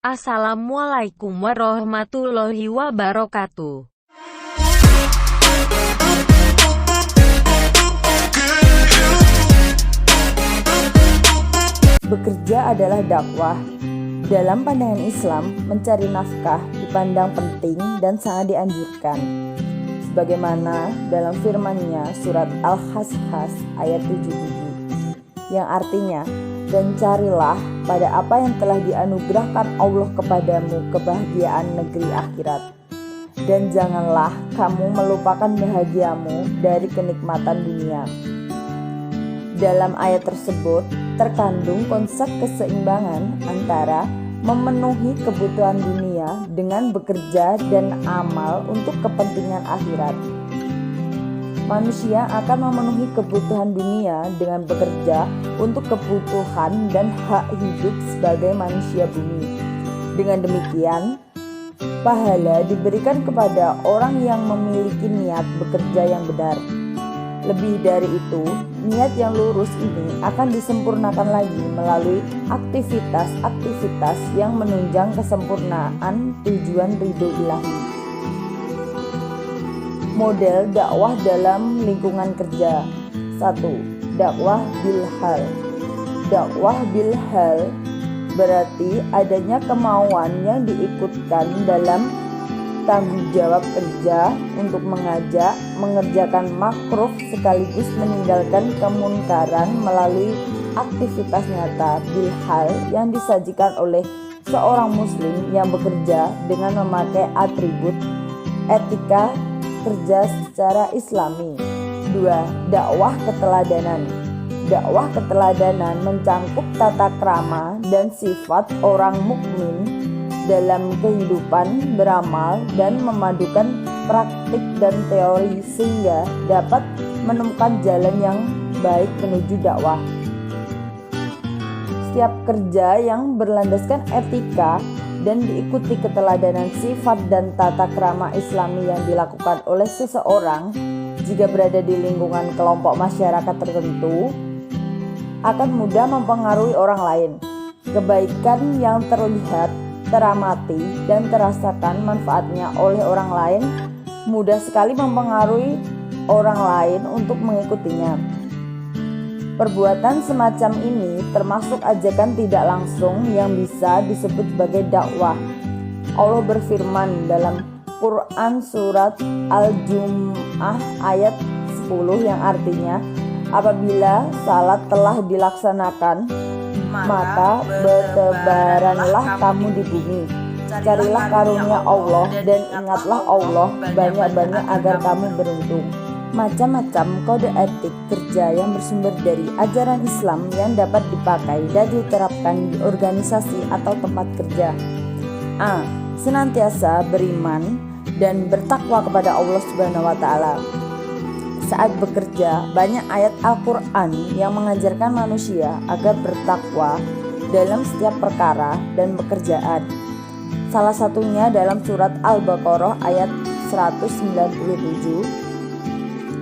Assalamualaikum warahmatullahi wabarakatuh. Bekerja adalah dakwah. Dalam pandangan Islam, mencari nafkah dipandang penting dan sangat dianjurkan. Sebagaimana dalam firman-Nya surat Al-Qasas ayat 77, yang artinya, dan carilah pada apa yang telah dianugerahkan Allah kepadamu kebahagiaan negeri akhirat. Dan janganlah kamu melupakan bahagiamu dari kenikmatan dunia. Dalam ayat tersebut terkandung konsep keseimbangan antara memenuhi kebutuhan dunia dengan bekerja dan amal untuk kepentingan akhirat. Manusia akan memenuhi kebutuhan dunia dengan bekerja untuk kebutuhan dan hak hidup sebagai manusia bumi. Dengan demikian, pahala diberikan kepada orang yang memiliki niat bekerja yang benar. Lebih dari itu, niat yang lurus ini akan disempurnakan lagi melalui aktivitas-aktivitas yang menunjang kesempurnaan tujuan ridho ilahi. Model dakwah dalam lingkungan kerja. 1. Dakwah bilhal. Dakwah bilhal berarti adanya kemauan yang diikutkan dalam tanggung jawab kerja untuk mengajak, mengerjakan makruf sekaligus meninggalkan kemunkaran melalui aktivitas nyata bilhal yang disajikan oleh seorang muslim yang bekerja dengan memakai atribut etika kerja secara islami. 2. Dakwah keteladanan. Dakwah keteladanan mencangkup tata krama dan sifat orang mukmin dalam kehidupan beramal dan memadukan praktik dan teori sehingga dapat menemukan jalan yang baik menuju dakwah. Setiap kerja yang berlandaskan etika dan diikuti keteladanan sifat dan tata krama Islami yang dilakukan oleh seseorang jika berada di lingkungan kelompok masyarakat tertentu akan mudah mempengaruhi orang lain. Kebaikan yang terlihat, teramati, dan terasakan manfaatnya oleh orang lain mudah sekali mempengaruhi orang lain untuk mengikutinya. Perbuatan semacam ini termasuk ajakan tidak langsung yang bisa disebut sebagai dakwah. Allah berfirman dalam Quran surat Al-Jum'ah ayat 10 yang artinya, apabila salat telah dilaksanakan, maka bertebaranlah kamu di bumi. Carilah karunia Allah dan ingatlah Allah banyak-banyak agar kamu beruntung. Macam-macam kode etik kerja yang bersumber dari ajaran Islam yang dapat dipakai dan diterapkan di organisasi atau tempat kerja. A. Senantiasa beriman dan bertakwa kepada Allah Subhanahu wa taala. Saat bekerja, banyak ayat Al-Quran yang mengajarkan manusia agar bertakwa dalam setiap perkara dan pekerjaan. Salah satunya dalam surat Al-Baqarah ayat 197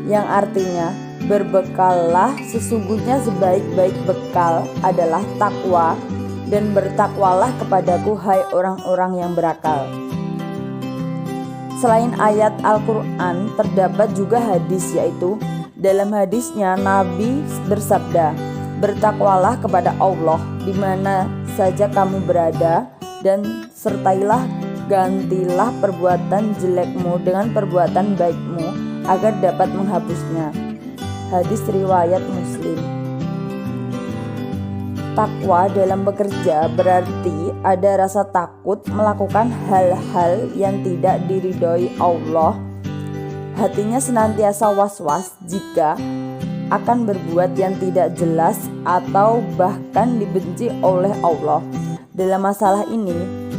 yang artinya, berbekallah sesungguhnya sebaik-baik bekal adalah takwa dan bertakwalah kepadaku hai orang-orang yang berakal. Selain ayat Al-Quran, terdapat juga hadis, yaitu dalam hadisnya Nabi bersabda, bertakwalah kepada Allah di mana saja kamu berada dan sertailah gantilah perbuatan jelekmu dengan perbuatan baikmu agar dapat menghapusnya. Hadis riwayat Muslim. Takwa dalam bekerja berarti ada rasa takut melakukan hal-hal yang tidak diridhoi Allah. Hatinya senantiasa was-was jika akan berbuat yang tidak jelas atau bahkan dibenci oleh Allah. Dalam masalah ini,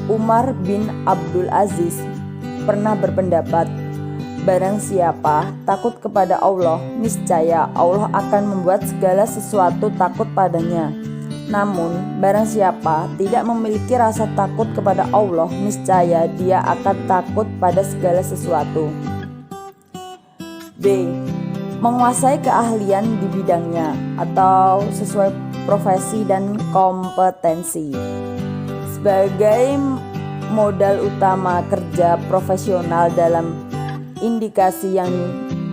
Umar bin Abdul Aziz pernah berpendapat, barang siapa takut kepada Allah, niscaya Allah akan membuat segala sesuatu takut padanya. Namun, barang siapa tidak memiliki rasa takut kepada Allah, niscaya dia akan takut pada segala sesuatu. B. Menguasai keahlian di bidangnya atau sesuai profesi dan kompetensi. Sebagai modal utama kerja profesional dalam indikasi yang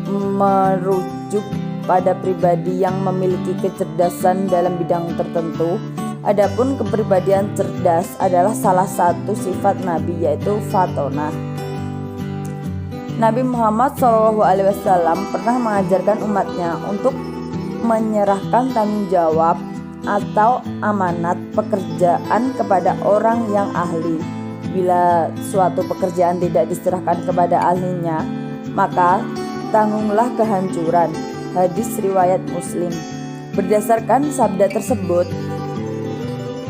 merujuk pada pribadi yang memiliki kecerdasan dalam bidang tertentu. Adapun kepribadian cerdas adalah salah satu sifat Nabi, yaitu fatonah. Nabi Muhammad SAW pernah mengajarkan umatnya untuk menyerahkan tanggung jawab atau amanat pekerjaan kepada orang yang ahli. Bila suatu pekerjaan tidak diserahkan kepada ahlinya, maka tanggunglah kehancuran. Hadis riwayat Muslim. Berdasarkan sabda tersebut,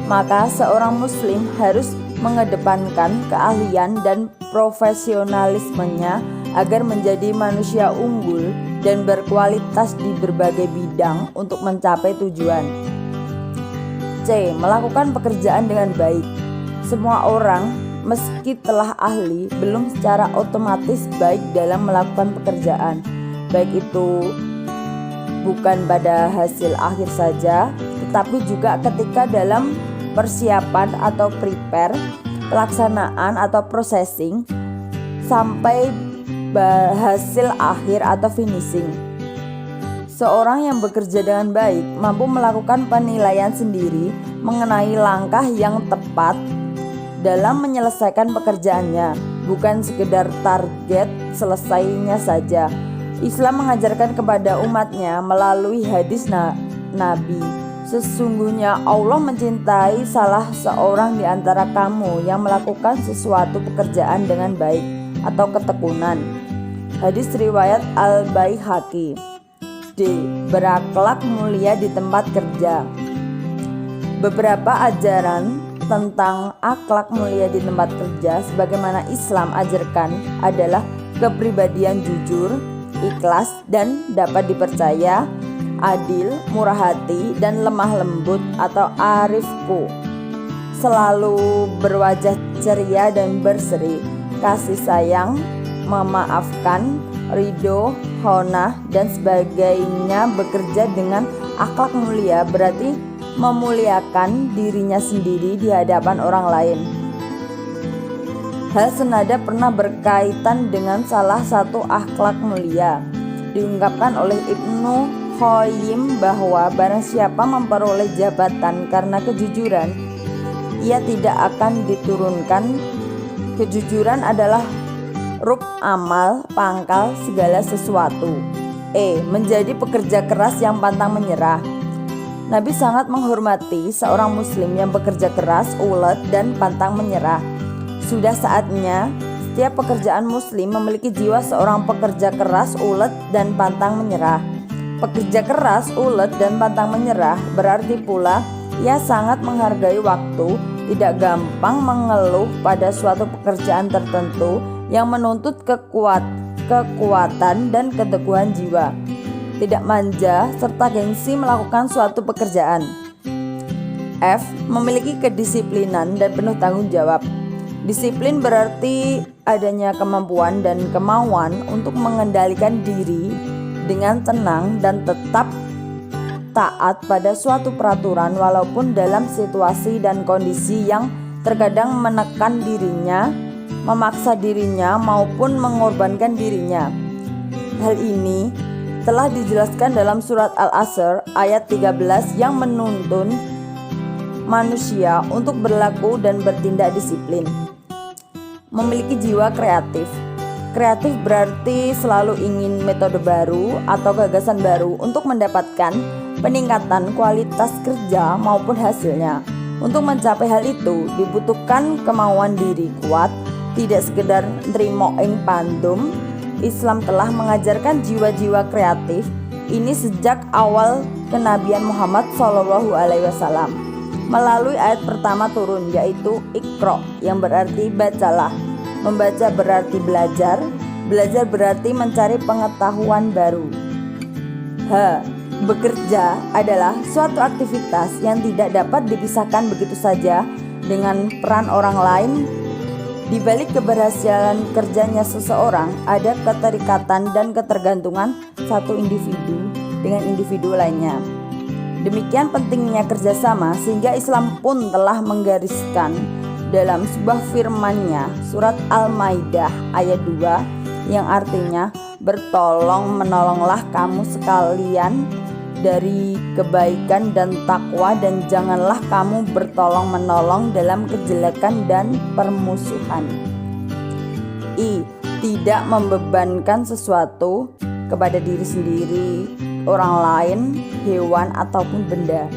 maka seorang muslim harus mengedepankan keahlian dan profesionalismenya agar menjadi manusia unggul dan berkualitas di berbagai bidang untuk mencapai tujuan. C. Melakukan pekerjaan dengan baik. Semua orang, meski telah ahli, belum secara otomatis baik dalam melakukan pekerjaan. Baik itu bukan pada hasil akhir saja, tetapi juga ketika dalam persiapan atau prepare, pelaksanaan atau processing, sampai hasil akhir atau finishing. Seorang yang bekerja dengan baik mampu melakukan penilaian sendiri mengenai langkah yang tepat dalam menyelesaikan pekerjaannya, bukan sekedar target selesainya saja. Islam mengajarkan kepada umatnya melalui hadis Nabi, sesungguhnya Allah mencintai salah seorang di antara kamu yang melakukan sesuatu pekerjaan dengan baik atau ketekunan. Hadis riwayat Al-Baihaqi. D. Berakhlak mulia di tempat kerja. Beberapa ajaran tentang akhlak mulia di tempat kerja sebagaimana Islam ajarkan adalah kepribadian jujur, ikhlas dan dapat dipercaya, adil, murah hati dan lemah lembut atau arifku, selalu berwajah ceria dan berseri, kasih sayang, memaafkan, ridho, honah dan sebagainya. Bekerja dengan akhlak mulia berarti memuliakan dirinya sendiri di hadapan orang lain. Hal senada pernah berkaitan dengan salah satu akhlak mulia. Diungkapkan oleh Ibnu Qayyim bahwa barang siapa memperoleh jabatan karena kejujuran, ia tidak akan diturunkan. Kejujuran adalah rub amal, pangkal segala sesuatu. E. Menjadi pekerja keras yang pantang menyerah. Nabi sangat menghormati seorang muslim yang bekerja keras, ulet, dan pantang menyerah. Sudah saatnya setiap pekerjaan muslim memiliki jiwa seorang pekerja keras, ulet, dan pantang menyerah. Pekerja keras, ulet, dan pantang menyerah berarti pula ia sangat menghargai waktu, tidak gampang mengeluh pada suatu pekerjaan tertentu yang menuntut kekuatan dan keteguhan jiwa, tidak manja serta gengsi melakukan suatu pekerjaan. F. Memiliki kedisiplinan dan penuh tanggung jawab. Disiplin berarti adanya kemampuan dan kemauan untuk mengendalikan diri dengan tenang dan tetap taat pada suatu peraturan walaupun dalam situasi dan kondisi yang terkadang menekan dirinya, memaksa dirinya maupun mengorbankan dirinya. Hal ini telah dijelaskan dalam surat Al-Asr ayat 13 yang menuntun manusia untuk berlaku dan bertindak disiplin. Memiliki jiwa kreatif. Kreatif berarti selalu ingin metode baru atau gagasan baru untuk mendapatkan peningkatan kualitas kerja maupun hasilnya. Untuk mencapai hal itu dibutuhkan kemauan diri kuat, tidak sekedar nrimo ing pandum. Islam telah mengajarkan jiwa-jiwa kreatif ini sejak awal kenabian Muhammad SAW melalui ayat pertama turun, yaitu Iqra yang berarti bacalah. Membaca berarti belajar, belajar berarti mencari pengetahuan baru. H. Bekerja adalah suatu aktivitas yang tidak dapat dipisahkan begitu saja dengan peran orang lain. Di balik keberhasilan kerjanya seseorang ada keterikatan dan ketergantungan satu individu dengan individu lainnya. Demikian pentingnya kerjasama sehingga Islam pun telah menggariskan dalam sebuah firman-Nya, surat Al-Maidah ayat 2, yang artinya, bertolong-menolonglah kamu sekalian dari kebaikan dan takwa, dan janganlah kamu bertolong-menolong dalam kejelekan dan permusuhan. Tidak membebankan sesuatu kepada diri sendiri, orang lain, hewan, ataupun benda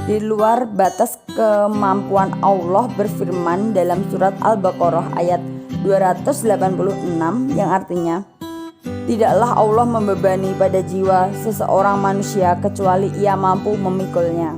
di luar batas kemampuan. Allah berfirman dalam surat Al-Baqarah ayat 286 yang artinya, tidaklah Allah membebani pada jiwa seseorang manusia kecuali ia mampu memikulnya.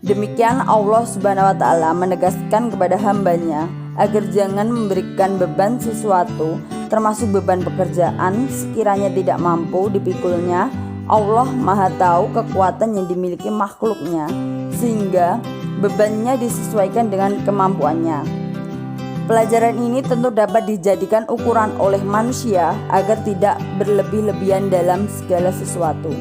Demikian Allah Subhanahu wa Ta'ala menegaskan kepada hambanya agar jangan memberikan beban sesuatu, termasuk beban pekerjaan, sekiranya tidak mampu dipikulnya. Allah Maha tahu kekuatan yang dimiliki makhluknya, sehingga bebannya disesuaikan dengan kemampuannya. Pelajaran ini tentu dapat dijadikan ukuran oleh manusia agar tidak berlebih-lebihan dalam segala sesuatu.